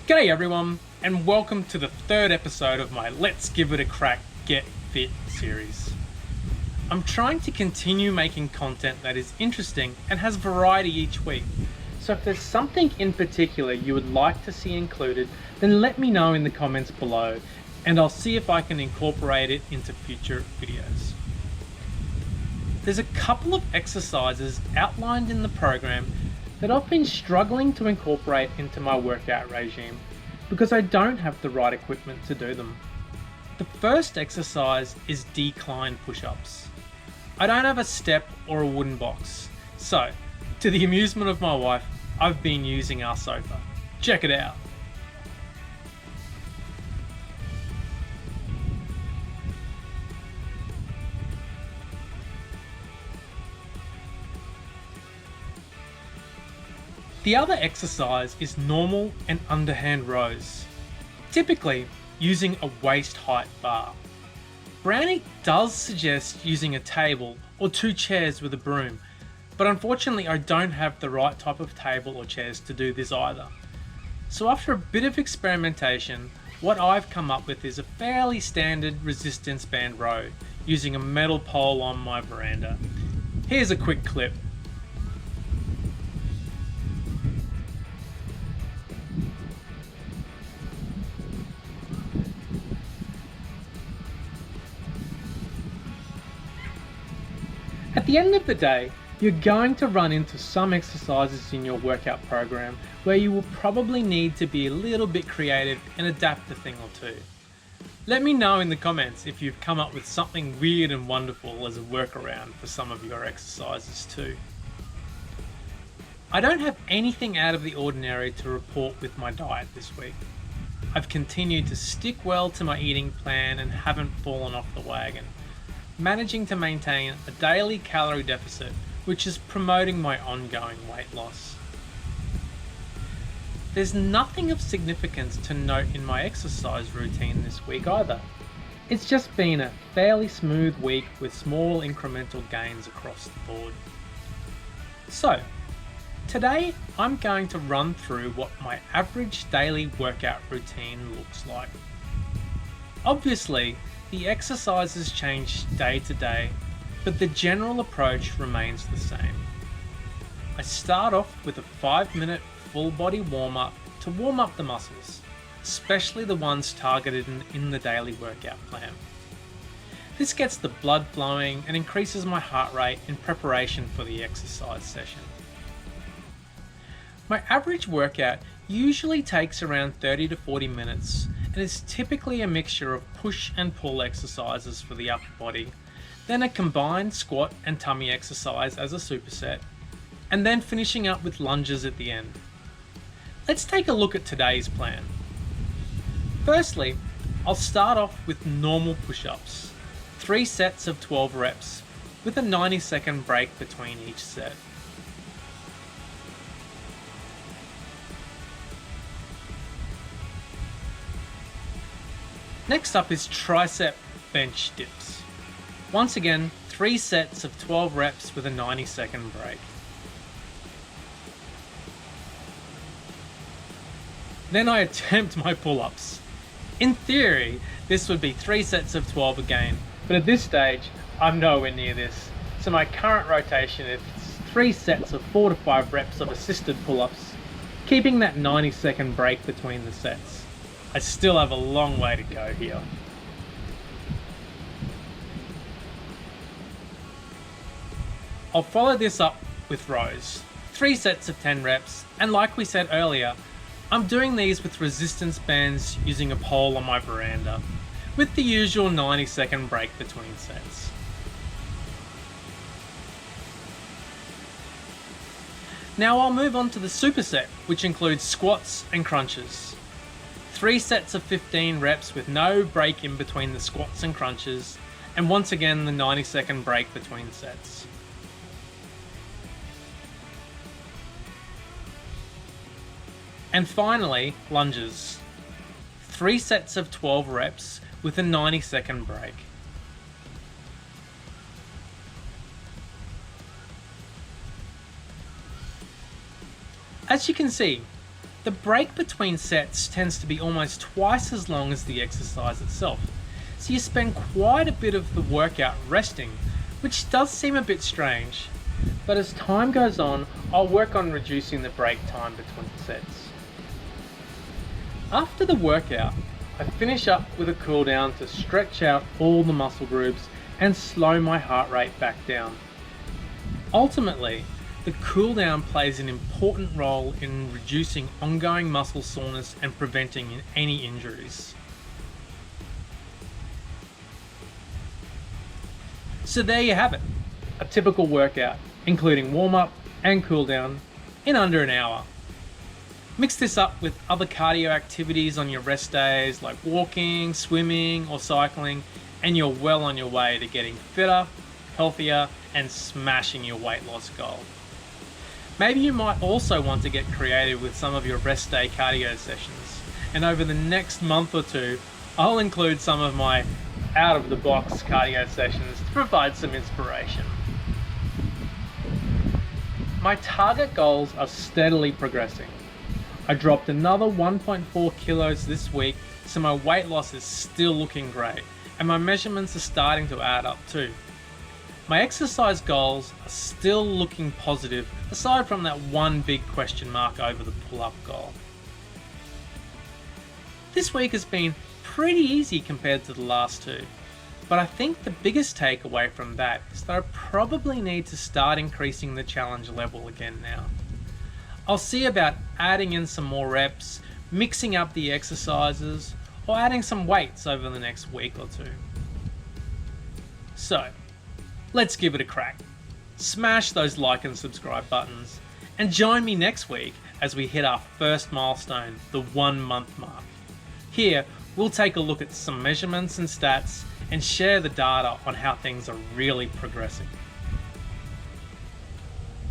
G'day everyone, and welcome to the third episode of my Let's Give It a Crack Get Fit series. I'm trying to continue making content that is interesting and has variety each week. So if there's something in particular you would like to see included, then let me know in the comments below, and I'll see if I can incorporate it into future videos. There's a couple of exercises outlined in the program that I've been struggling to incorporate into my workout regime because I don't have the right equipment to do them. The first exercise is decline push-ups. I don't have a step or a wooden box, so to the amusement of my wife, I've been using our sofa. Check it out. The other exercise is normal and underhand rows, typically using a waist height bar. Brownie does suggest using a table or two chairs with a broom, but unfortunately I don't have the right type of table or chairs to do this either. So after a bit of experimentation, what I've come up with is a fairly standard resistance band row using a metal pole on my veranda. Here's a quick clip. At the end of the day, you're going to run into some exercises in your workout program where you will probably need to be a little bit creative and adapt a thing or two. Let me know in the comments if you've come up with something weird and wonderful as a workaround for some of your exercises too. I don't have anything out of the ordinary to report with my diet this week. I've continued to stick well to my eating plan and haven't fallen off the wagon, managing to maintain a daily calorie deficit, which is promoting my ongoing weight loss. There's nothing of significance to note in my exercise routine this week either. It's just been a fairly smooth week with small incremental gains across the board. So, today I'm going to run through what my average daily workout routine looks like. Obviously, the exercises change day to day, but the general approach remains the same. I start off with a 5-minute full body warm up to warm up the muscles, especially the ones targeted in the daily workout plan. This gets the blood flowing and increases my heart rate in preparation for the exercise session. My average workout usually takes around 30 to 40 minutes and is typically a mixture of push and pull exercises for the upper body, then a combined squat and tummy exercise as a superset, and then finishing up with lunges at the end. Let's take a look at today's plan. Firstly, I'll start off with normal push-ups, 3 sets of 12 reps with a 90-second break between each set. Next up is tricep bench dips. Once again, 3 sets of 12 reps with a 90-second break. Then I attempt my pull-ups. In theory, this would be 3 sets of 12 again, but at this stage, I'm nowhere near this. So my current rotation is 3 sets of 4 to 5 reps of assisted pull-ups, keeping that 90-second break between the sets. I still have a long way to go here. I'll follow this up with rows, 3 sets of 10 reps, and like we said earlier, I'm doing these with resistance bands using a pole on my veranda, with the usual 90-second break between sets. Now I'll move on to the superset, which includes squats and crunches. 3 sets of 15 reps with no break in between the squats and crunches, and once again the 90-second break between sets. And finally, lunges. 3 sets of 12 reps with a 90-second break. As you can see, the break between sets tends to be almost twice as long as the exercise itself, so you spend quite a bit of the workout resting, which does seem a bit strange, but as time goes on, I'll work on reducing the break time between sets. After the workout, I finish up with a cool down to stretch out all the muscle groups and slow my heart rate back down. Ultimately, the cool down plays an important role in reducing ongoing muscle soreness and preventing any injuries. So there you have it, a typical workout, including warm-up and cool down, in under an hour. Mix this up with other cardio activities on your rest days like walking, swimming or cycling, and you're well on your way to getting fitter, healthier and smashing your weight loss goal. Maybe you might also want to get creative with some of your rest day cardio sessions, and over the next month or two I'll include some of my out of the box cardio sessions to provide some inspiration. My target goals are steadily progressing. I dropped another 1.4 kilos this week, so my weight loss is still looking great, and my measurements are starting to add up too. My exercise goals are still looking positive, aside from that one big question mark over the pull-up goal. This week has been pretty easy compared to the last two, but I think the biggest takeaway from that is that I probably need to start increasing the challenge level again now. I'll see about adding in some more reps, mixing up the exercises, or adding some weights over the next week or two. So, let's give it a crack. Smash those like and subscribe buttons, and join me next week as we hit our first milestone, the 1 month mark. Here, we'll take a look at some measurements and stats and share the data on how things are really progressing.